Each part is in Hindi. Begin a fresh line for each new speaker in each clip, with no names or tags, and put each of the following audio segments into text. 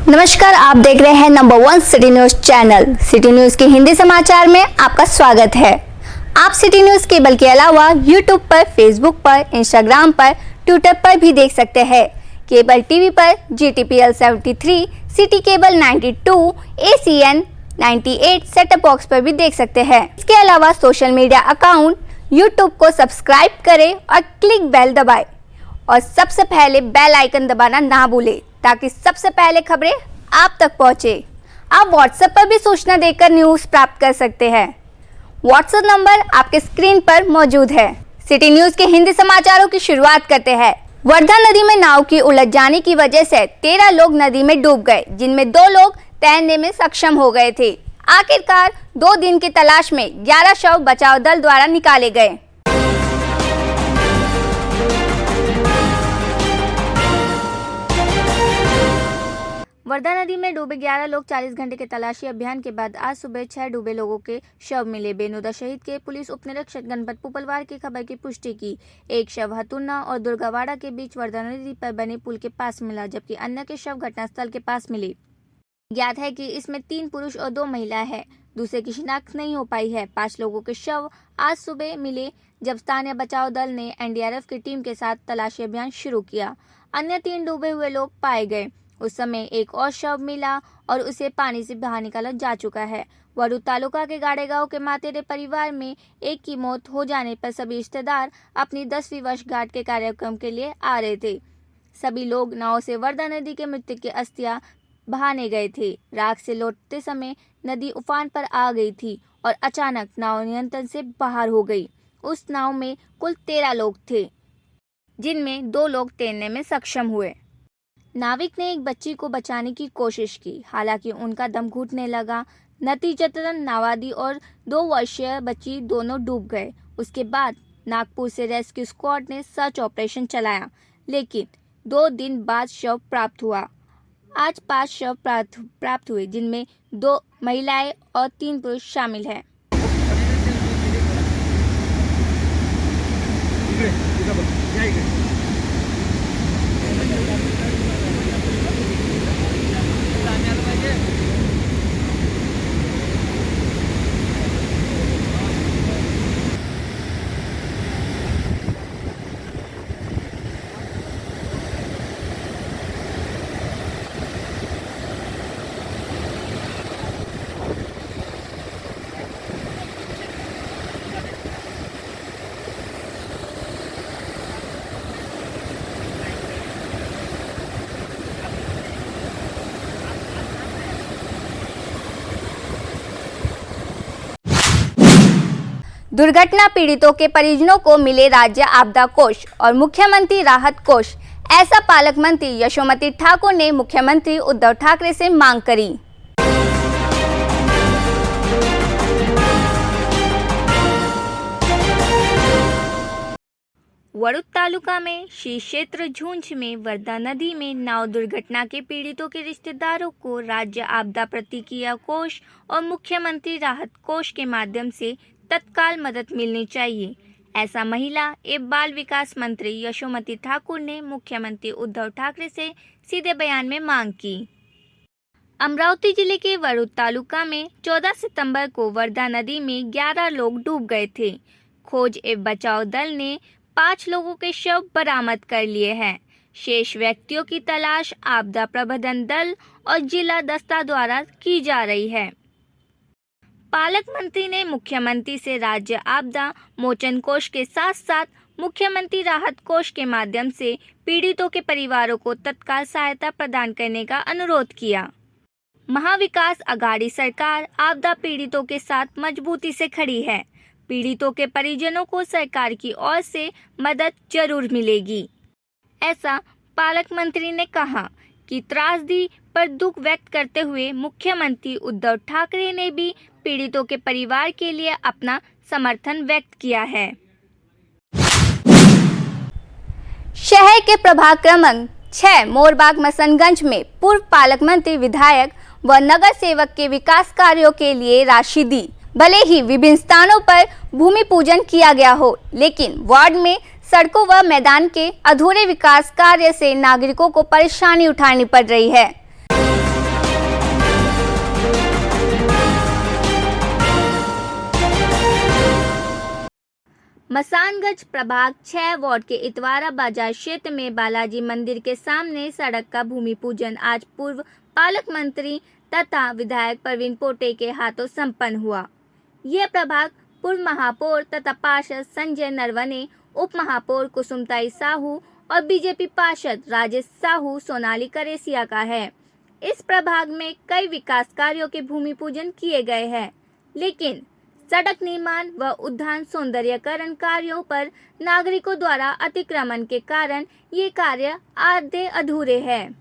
नमस्कार, आप देख रहे हैं number 1 city news channel. City news के हिंदी समाचार में आपका स्वागत है। आप सिटी न्यूज केबल के अलावा यूट्यूब पर, फेसबुक पर, इंस्टाग्राम पर, ट्विटर पर भी देख सकते हैं। केबल टीवी पर GTPL 73, city cable 92, ACN 98 setup box पर भी देख सकते हैं। इसके अलावा सोशल मीडिया अकाउंट यूट्यूब को सब्सक्राइब करें और क्लिक बेल दबाएं और सबसे पहले बेल आइकन दबाना ना भूलें ताकि सबसे पहले खबरें आप तक पहुंचे। आप व्हाट्सएप पर भी सूचना देकर न्यूज प्राप्त कर सकते हैं। व्हाट्सएप नंबर आपके स्क्रीन पर मौजूद है। सिटी न्यूज के हिंदी समाचारों की शुरुआत करते हैं। वर्धा नदी में नाव की उलझ जाने की वजह से 13 लोग नदी में डूब गए, जिनमें 2 लोग तैरने में सक्षम हो गए थे। आखिरकार 2 दिन की तलाश में 11 शव बचाव दल द्वारा निकाले गए। वर्धा नदी में डूबे 11 लोग 40 घंटे के तलाशी अभियान के बाद आज सुबह 6 डूबे लोगों के शव मिले। बेनुदा शहीद के पुलिस उपनिरीक्षक गणपत पुपलवार की खबर की पुष्टि की। एक शव हतुन्ना और दुर्गावाड़ा के बीच वर्धा नदी पर बने पुल के पास मिला, जबकि अन्य के शव घटनास्थल के पास मिले। ज्ञात है कि इसमें 3 पुरुष और 2 महिला है। दूसरे की शिनाख्त नहीं हो पाई है। 5 लोगों के शव आज सुबह मिले, जब स्थानीय बचाव दल ने NDRF की टीम के साथ तलाशी अभियान शुरू किया। अन्य 3 डूबे हुए लोग पाए गए। उस समय एक और शव मिला और उसे पानी से बाहर निकाला जा चुका है। वरुड तालुका के गाड़ेगांव के मातेरे परिवार में एक की मौत हो जाने पर सभी रिश्तेदार अपनी 10वीं वर्षगांठ के कार्यक्रम के लिए आ रहे थे। सभी लोग नाव से वर्धा नदी के मृतक की अस्थियां बहाने गए थे। राख से लौटते समय नदी उफान पर आ गई थी और अचानक नाव नियंत्रण से बाहर हो गई। उस नाव में कुल 13 लोग थे, जिनमें 2 लोग तैरने में सक्षम हुए। नाविक ने एक बच्ची को बचाने की कोशिश की, हालांकि उनका दम घुटने लगा। नतीजतन नावादी और 2 वर्षीय बच्ची दोनों डूब गए। उसके बाद नागपुर से रेस्क्यू स्क्वाड ने सर्च ऑपरेशन चलाया, लेकिन 2 दिन बाद शव प्राप्त हुआ। आज 5 शव प्राप्त हुए, जिनमें 2 महिलाएं और 3 पुरुष शामिल हैं। दुर्घटना पीड़ितों के परिजनों को मिले राज्य आपदा कोष और मुख्यमंत्री राहत कोष, ऐसा पालक मंत्री यशोमती ठाकुर ने मुख्यमंत्री उद्धव ठाकरे से मांग करी। वरुड तालुका में श्री क्षेत्र झुंझ में वर्धा नदी में नाव दुर्घटना के पीड़ितों के रिश्तेदारों को राज्य आपदा प्रतिक्रिया कोष और मुख्यमंत्री राहत कोष के माध्यम से तत्काल मदद मिलनी चाहिए, ऐसा महिला एवं बाल विकास मंत्री यशोमती ठाकुर ने मुख्यमंत्री उद्धव ठाकरे से सीधे बयान में मांग की। अमरावती जिले के वरुड तालुका में 14 सितंबर को वर्धा नदी में 11 लोग डूब गए थे। खोज एवं बचाव दल ने 5 लोगों के शव बरामद कर लिए हैं। शेष व्यक्तियों की तलाश आपदा प्रबंधन दल और जिला दस्ता द्वारा की जा रही है। पालक मंत्री ने मुख्यमंत्री से राज्य आपदा मोचन कोष के साथ साथ मुख्यमंत्री राहत कोष के माध्यम से पीड़ितों के परिवारों को तत्काल सहायता प्रदान करने का अनुरोध किया। महाविकास अघाड़ी सरकार आपदा पीड़ितों के साथ मजबूती से खड़ी है। पीड़ितों के परिजनों को सरकार की ओर से मदद जरूर मिलेगी, ऐसा पालक मंत्री ने कहा कि त्रासदी पर दुख व्यक्त करते हुए मुख्यमंत्री उद्धव ठाकरे ने भी पीड़ितों के परिवार के लिए अपना समर्थन व्यक्त किया है। शहर के प्रभाग क्रमांक 6 मोरबाग मसनगंज में पूर्व पालक मंत्री, विधायक व नगर सेवक के विकास कार्यों के लिए राशि दी। भले ही विभिन्न स्थानों पर भूमि पूजन किया गया हो, लेकिन वार्ड में सड़कों व मैदान के अधूरे विकास कार्य से नागरिकों को परेशानी उठानी पड़ रही है। मसानगंज प्रभाग 6 वार्ड के इतवारा बाजार क्षेत्र में बालाजी मंदिर के सामने सड़क का भूमि पूजन आज पूर्व पालक मंत्री तथा विधायक प्रवीण पोटे के हाथों संपन्न हुआ। यह प्रभाग पूर्व महापौर तथा पार्षद संजय नरवणे, उप महापौर कुसुमताई साहू और बीजेपी पार्षद राजेश साहू सोनाली करेसिया का है। इस प्रभाग में कई विकास कार्यों के भूमि पूजन किए गए हैं, लेकिन सड़क निर्माण व उद्यान सौंदर्यकरण कार्यों पर नागरिकों द्वारा अतिक्रमण के कारण ये कार्य आधे अधूरे हैं।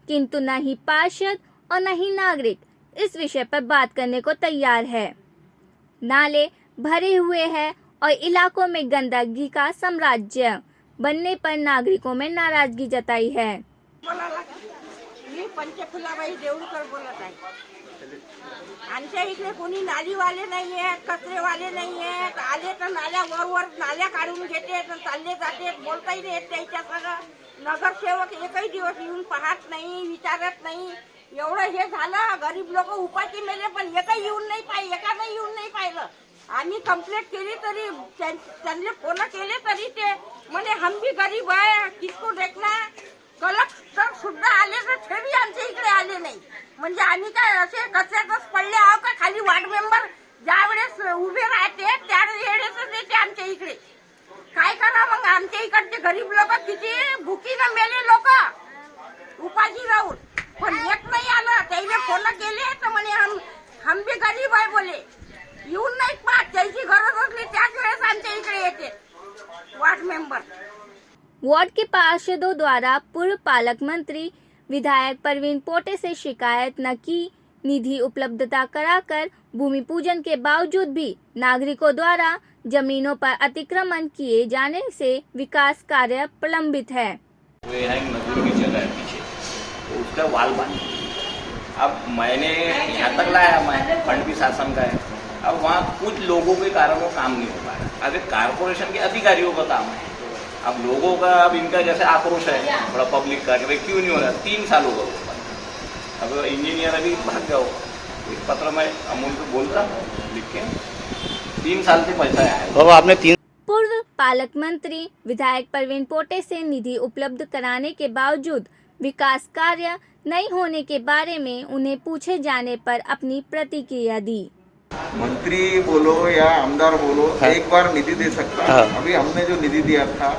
किंतु न ही पार्षद और न ही नागरिक इस विषय पर बात करने को तैयार है। नाले भरे हुए हैं और इलाकों में गंदगी का साम्राज्य बनने पर नागरिकों में नाराजगी जताई है।
मी पंचफुलाबाई देऊळकर बोलत आहे। आमच्या इकडे कोणी नालीवाले नाही आहेत, कचरेवाले नाही आहेत। आले तर नाल्या वर नाल्या काढून घेते तर चालले जाते, बोलताही नाही येत त्यांच्या संग। नगरसेवक एकही दिवस येऊन पाहत नाही, विचारत नाही। एवढं हे झालं, गरीब लोक उपाशी मेले, पण एकही येऊन नाही पाहिलं, एकाने येऊन नाही पाहिलं। आम्ही कंप्लेंट केली तरी त्यांनी फोन केले तरी ते म्हणे हम भी गरीब आहे, किसको देखना। कलेक्टर सुद्धा आले तर तरी आमच्या इकडे आले नाही। म्हणजे आम्ही काय असे कचऱ्यातच पडले आहो का? खाली वार्ड मेंबर ज्या वेळेस उभे राहते त्या वेळेस येते आमच्या इकडे। काय करा मग? आमच्या इकडचे गरीब लोक किती भुकीनं मेले लोक उपाशी राहून, पण एक नाही आलं। त्याने फोन केले तर म्हणे हम भी गरीब आहे बोले, येऊन नाही पाहत। त्याची गरज असली त्याच वेळेस आमच्या इकडे येते वार्ड मेंबर।
वार्ड के पार्षदों द्वारा पूर्व पालक मंत्री विधायक प्रवीण पोटे से शिकायत न की निधि उपलब्धता कराकर भूमि पूजन के बावजूद भी नागरिकों द्वारा जमीनों पर अतिक्रमण किए जाने से विकास कार्य प्रलंबित है।
नदी की जगह है पीछे, तो उसका वाल बांधा। अब मैंने यहाँ तक लाया, मैं फंड भी शासन का है। अब वहाँ कुछ लोगों के कारण वो काम नहीं हो पा रहा। अब एक कारपोरेशन के अधिकारियों का काम है। अब लोगों का, अब इनका जैसे आक्रोश है थोड़ा पब्लिक का, कि क्यों नहीं हो रहा। 3 साल होगा वो। अब इंजीनियर अभी भाग जाओ, एक पत्र में अमूल को बोलता लिख के 3 साल से पैसा आया।
आपने 3
पूर्व पालक मंत्री विधायक प्रवीण पोटे से निधि उपलब्ध कराने के बावजूद विकास कार्य नहीं होने के बारे में उन्हें पूछे जाने पर अपनी प्रतिक्रिया दी।
मंत्री बोलो या आमदार बोलो,
हाँ।
एक बार निधि दे सकता है।
हाँ।
अभी हमने जो निधि दिया था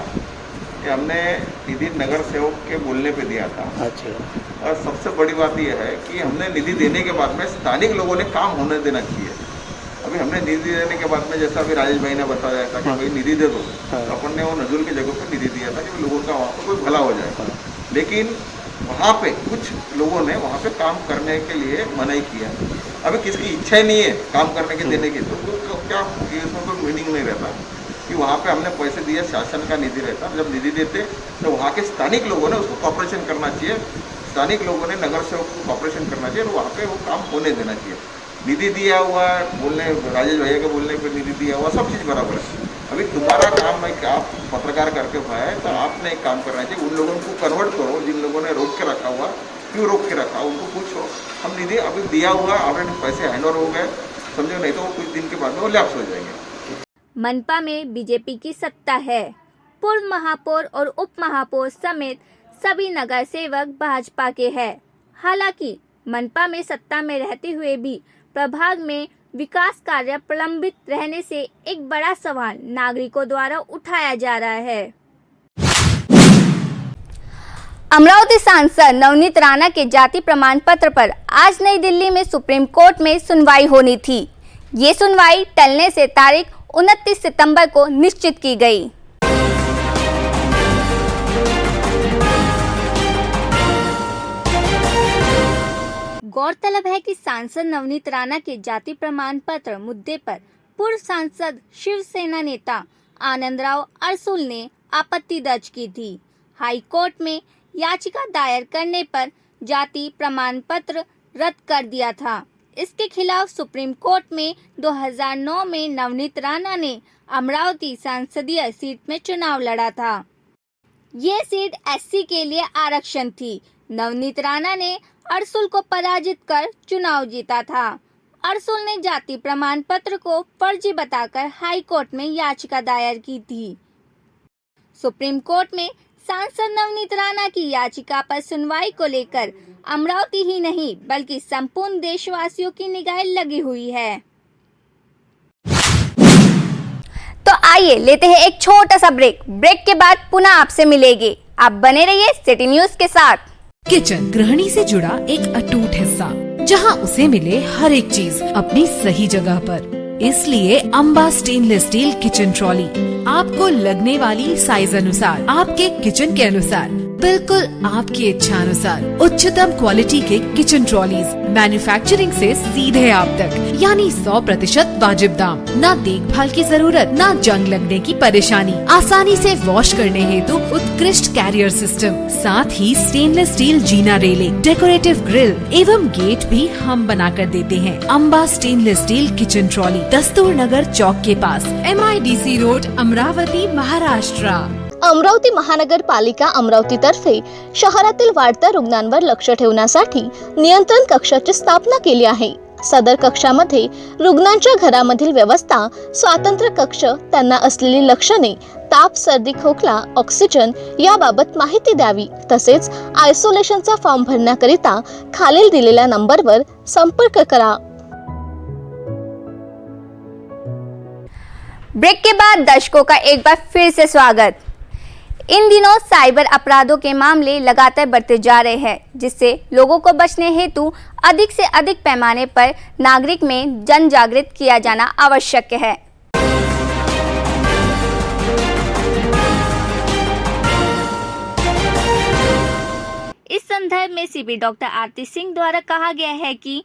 कि हमने निधि नगर सेवक के बोलने पे दिया था।
अच्छा,
और सबसे बड़ी बात यह है कि हमने निधि देने के बाद में स्थानिक लोगों ने काम होने देना चाहिए। अभी हमने निधि देने के बाद में जैसा अभी राजेश भाई ने बताया था कि
हाँ।
भाई निधि दे दो,
हाँ।
तो अपन ने वो नजूल की जगह पर निधि दिया था कि लोगों का वहाँ पर कोई भला हो जाए। लेकिन वहाँ पे कुछ लोगों ने वहाँ पे काम करने के लिए मनाही किया। अभी किसकी इच्छा ही नहीं है काम करने के देने की, तो क्या इसमें कोई मीनिंग नहीं रहता कि वहाँ पे हमने पैसे दिए, शासन का निधि रहता। जब निधि देते तो वहाँ के स्थानिक लोगों ने उसको कॉपरेशन करना चाहिए। स्थानिक लोगों ने नगर सेवक को कॉपरेशन करना चाहिए और वहाँ पे वो काम होने देना चाहिए। निधि दिया हुआ बोलने, राजेश भैया के बोलने पर निधि दिया हुआ, सब चीज़ बराबर है। अभी तुम्हारा काम है कि आप पत्रकार करके हुआ है तो आपने एक काम करना चाहिए, उन लोगों को कन्वर्ट करो जिन लोगों ने रोक के रखा हुआ। क्यों रोक के रखा, उनको पूछो। हम निधि अभी दिया हुआ, ऑलरेडी पैसे हैंडओवर हो गए, समझो, नहीं तो वो कुछ दिन के बाद में वो लैप्स हो जाएंगे।
मनपा में बीजेपी की सत्ता है। पूर्व महापौर और उप महापौर समेत सभी नगर सेवक भाजपा के हैं। हालांकि मनपा में सत्ता में रहते हुए भी प्रभाग में विकास कार्य प्रलंबित रहने से एक बड़ा सवाल नागरिकों द्वारा उठाया जा रहा है। अमरावती सांसद नवनीत राणा के जाति प्रमाण पत्र पर आज नई दिल्ली में सुप्रीम कोर्ट में सुनवाई होनी थी। ये सुनवाई टलने से तारीख 29 सितंबर को निश्चित की गई। गौरतलब है कि सांसद नवनीत राणा के जाति प्रमाण पत्र मुद्दे पर पूर्व सांसद शिवसेना नेता आनंदराव अरसुल ने आपत्ति दर्ज की थी। हाई कोर्ट में याचिका दायर करने पर जाति प्रमाण पत्र रद्द कर दिया था। इसके खिलाफ सुप्रीम कोर्ट में 2009 में नवनीत राणा ने अमरावती संसदीय सीट में चुनाव लड़ा था। ये सीट एससी के लिए आरक्षण थी। नवनीत राणा ने अरसुल को पराजित कर चुनाव जीता था। अर्सुल ने जाति प्रमाण पत्र को फर्जी बताकर हाई कोर्ट में याचिका दायर की थी। सुप्रीम कोर्ट में सांसद नवनीत राणा की याचिका पर सुनवाई को लेकर अमरावती ही नहीं बल्कि संपूर्ण देशवासियों की निगाहें लगी हुई है। तो आइए लेते हैं एक छोटा सा ब्रेक के बाद पुनः आपसे मिलेंगे। आप बने रहिए सिटी न्यूज के साथ।
किचन गृहिणी से जुड़ा एक अटूट हिस्सा, जहां उसे मिले हर एक चीज अपनी सही जगह पर। इसलिए Amba stainless steel kitchen trolley आपको लगने वाली साइज अनुसार, आपके किचन के अनुसार, बिल्कुल आपकी इच्छा अनुसार उच्चतम क्वालिटी के किचन ट्रॉलीज मैन्युफैक्चरिंग से सीधे आप तक, यानी 100% वाजिब दाम, ना देखभाल की जरूरत, ना जंग लगने की परेशानी, आसानी से वॉश करने हेतु उत्कृष्ट कैरियर सिस्टम, साथ ही स्टेनलेस स्टील जीना रेलिंग, डेकोरेटिव ग्रिल एवं गेट भी हम बना कर देते हैं। Amba stainless steel kitchen trolley, दस्तूर नगर चौक के पास, MIDC रोड, अमरावती, महाराष्ट्र।
अमरावती महानगरपालिका अमरावतीतर्फे शहरातील वाढत्या रुग्णांवर लक्ष ठेवण्यासाठी नियंत्रण कक्षाची स्थापना केली आहे। सदर कक्षामध्ये रुग्णांच्या घरामधील व्यवस्था, स्वातंत्र्य कक्ष, त्यांना असलेली लक्षणे, ताप, सर्दी, खोकला, ऑक्सिजन याबाबत माहिती द्यावी, तसेच आयसोलेशनचा फॉर्म भरण्याकरिता खालील दिलेल्या नंबरवर संपर्क करा।
ब्रेक के बाद दर्शकों का एक बार फिर से स्वागत। इन दिनों साइबर अपराधों के मामले लगातार बढ़ते जा रहे हैं, जिससे लोगों को बचने हेतु अधिक से अधिक पैमाने पर नागरिक में जन जागृत किया जाना आवश्यक है। इस संदर्भ में सीपी डॉक्टर आरती सिंह द्वारा कहा गया है कि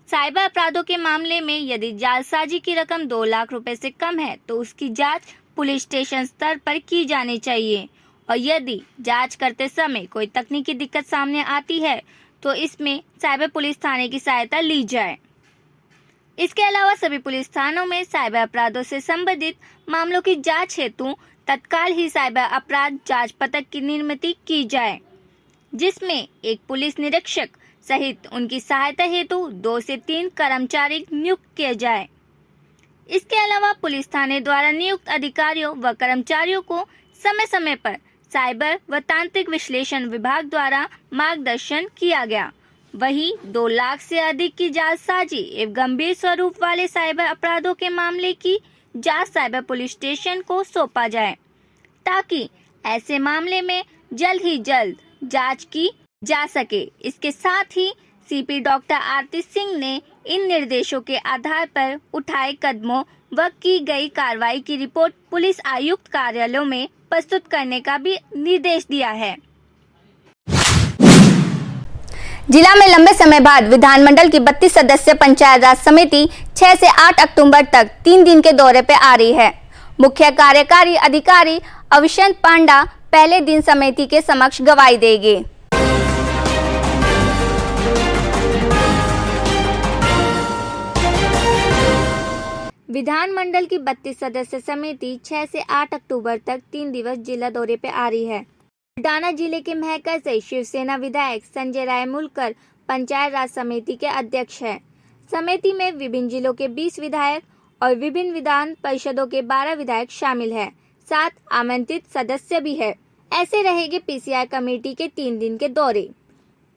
साइबर अपराधों के मामले में यदि जालसाजी की रकम 2 लाख रुपए से कम है तो उसकी जांच पुलिस स्टेशन स्तर पर की जानी चाहिए, और यदि जांच करते समय कोई तकनीकी दिक्कत सामने आती है तो इसमें साइबर पुलिस थाने की सहायता ली जाए। इसके अलावा सभी पुलिस थानों में साइबर अपराधों से संबंधित मामलों की जांच हेतु तत्काल ही साइबर अपराध जांच पत्रक की निर्मित की जाए, जिसमें एक पुलिस निरीक्षक सहित उनकी सहायता हेतु 2 से 3 कर्मचारी नियुक्त किए जाए। इसके अलावा पुलिस थाने द्वारा नियुक्त अधिकारियों व कर्मचारियों को समय समय पर साइबर व तांत्रिक विश्लेषण विभाग द्वारा मार्गदर्शन किया गया। वहीं 2 लाख से अधिक की जालसाजी एवं गंभीर स्वरूप वाले साइबर अपराधों के मामले की जांच साइबर पुलिस स्टेशन को सौंपा जाए, ताकि ऐसे मामले में जल्द ही जल्द जांच की जा सके। इसके साथ ही सीपी डॉक्टर आरती सिंह ने इन निर्देशों के आधार पर उठाए कदमों व की गई कार्रवाई की रिपोर्ट पुलिस आयुक्त कार्यालयों में प्रस्तुत करने का भी निर्देश दिया है। जिला में लंबे समय बाद विधानमंडल की 32 सदस्य पंचायत राज समिति 6 से 8 अक्टूबर तक 3 दिन के दौरे पर आ रही है। मुख्य कार्यकारी अधिकारी अविशंत पांडा पहले दिन समिति के समक्ष गवाही देंगे। विधानमंडल की 32 सदस्य समिति 6 से 8 अक्टूबर तक 3 दिवस जिला दौरे पर आ रही है। बुल्डाना जिले के महकर से शिवसेना विधायक संजय राय मुलकर पंचायत राज समिति के अध्यक्ष हैं। समिति में विभिन्न जिलों के 20 विधायक और विभिन्न विधान परिषदों के 12 विधायक शामिल हैं। 7 आमंत्रित सदस्य भी है। ऐसे रहेंगे PCI कमेटी के 3 दिन के दौरे।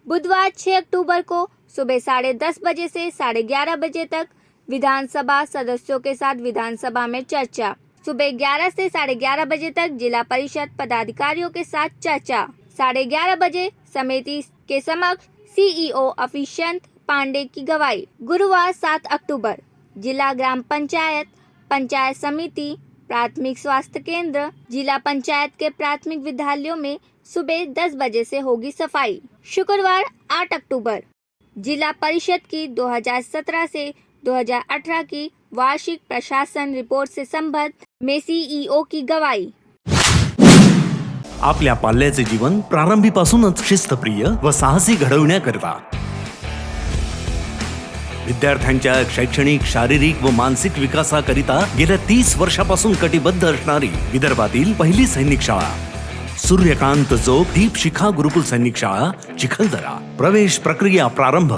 बुधवार 6 अक्टूबर को सुबह 10:30 बजे से 11:30 बजे तक विधानसभा सदस्यों के साथ विधानसभा में चर्चा। सुबह 11 से 11:30 बजे तक जिला परिषद पदाधिकारियों के साथ चर्चा। 11:30 बजे समिति के समक्ष CEO अविशंत पांडे की गवाही। गुरुवार 7 अक्टूबर जिला ग्राम पंचायत, पंचायत समिति, प्राथमिक स्वास्थ्य केंद्र, जिला पंचायत के प्राथमिक विद्यालयों में सुबह 10 बजे से होगी सफाई। शुक्रवार 8 अक्टूबर जिला परिषद की 2017 से 2018 की वार्षिक प्रशासन रिपोर्ट से संबद्ध में CEO की गवाही।
आपल्या पाल्याचे जीवन प्रारंभीपासूनच शिस्तप्रिय व साहसी घडविण्याकरिता विद्यार्थ्यांच्या शैक्षणिक, शारीरिक व मानसिक विकासाकरिता गेल्या 30 वर्षापासून कटिबद्ध असणारी विदर्भातील पहिली सैनिक शाळा सूर्यकांत जोग दीप शिखा गुरुकुल सैनिक शाळा चिखलदरा। प्रवेश प्रक्रिया प्रारंभ।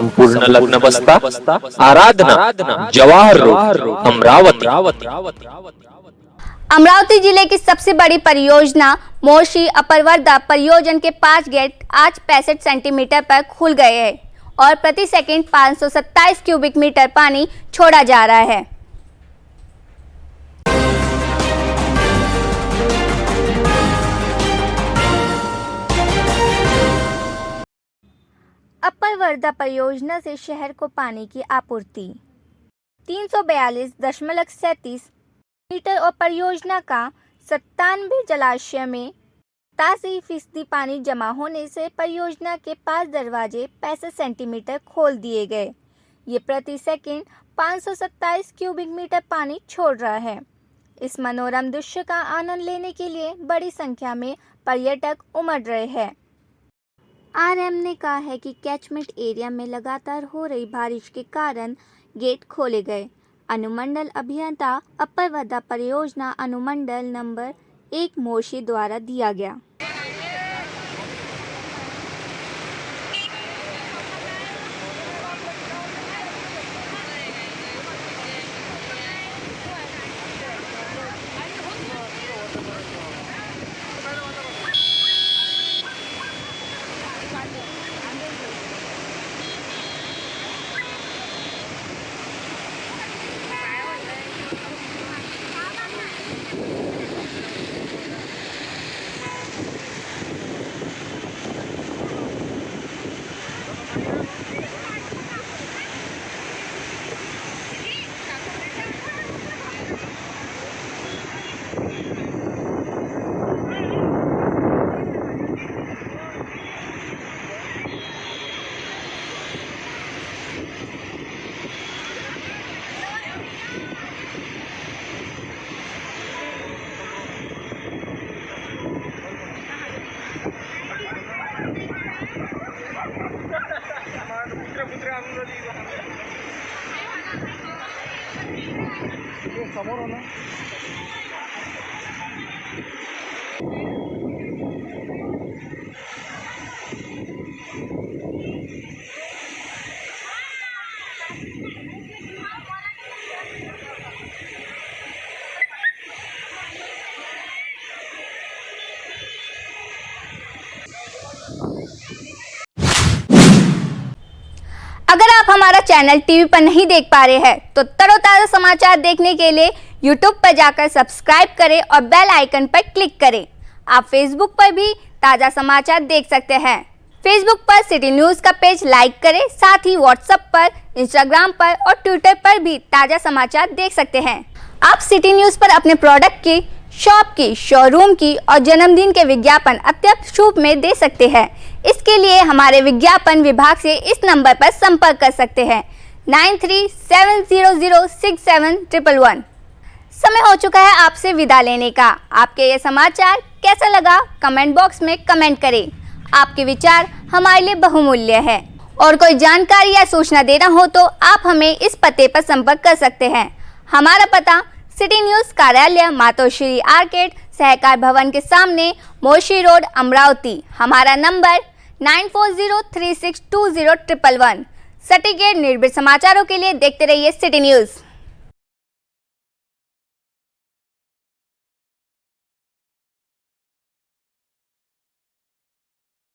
संपूर्ण लग्न बस्ता आराधना जवाहर रोड अमरावती।
अमरावती जिले की सबसे बड़ी परियोजना मोशी अपर वर्धा परियोजन के 5 गेट आज 65 सेंटीमीटर पर खुल गए हैं और प्रति सेकंड 527 क्यूबिक मीटर पानी छोड़ा जा रहा है। अपर वर्धा परियोजना से शहर को पानी की आपूर्ति 342.37 मीटर और परियोजना का 97 जलाशय में 87% पानी जमा होने से परियोजना के 5 दरवाजे 65 सेंटीमीटर खोल दिए गए। ये प्रति सेकंड 527 क्यूबिक मीटर पानी छोड़ रहा है। इस मनोरम दृश्य का आनंद लेने के लिए बड़ी संख्या में पर्यटक उमड़ रहे हैं। आरएम ने कहा है कि कैचमेंट एरिया में लगातार हो रही बारिश के कारण गेट खोले गए। अनुमंडल अभियंता अपर वर्धा परियोजना अनुमंडल नंबर 1 मोशी द्वारा दिया गया। अगर आप हमारा चैनल टीवी पर नहीं देख पा रहे हैं तो तरोताजा समाचार देखने के लिए यूट्यूब पर जाकर सब्सक्राइब करें और बेल आइकन पर क्लिक करें। आप फेसबुक पर भी ताज़ा समाचार देख सकते हैं। फेसबुक पर सिटी न्यूज़ का पेज लाइक करें, साथ ही व्हाट्सएप पर, इंस्टाग्राम पर और ट्विटर पर भी ताज़ा समाचार देख सकते हैं। आप सिटी न्यूज़ पर अपने प्रोडक्ट की, शॉप की, शोरूम की और जन्मदिन के विज्ञापन अत्यंत शुभ में दे सकते हैं। इसके लिए हमारे विज्ञापन विभाग से इस नंबर पर संपर्क कर सकते हैं 9370067111। समय हो चुका है आपसे विदा लेने का। आपके ये समाचार कैसा लगा कमेंट बॉक्स में कमेंट करें। आपके विचार हमारे लिए बहुमूल्य है और कोई जानकारी या सूचना देना हो तो आप हमें इस पते पर संपर्क कर सकते हैं। हमारा पता सिटी न्यूज़ कार्यालय मातोश्री आर्केड सहकार भवन के सामने मोशी रोड अमरावती। हमारा नंबर 9403620111। सटीक निर्भीड समाचारों के लिए देखते रहिए सिटी न्यूज़।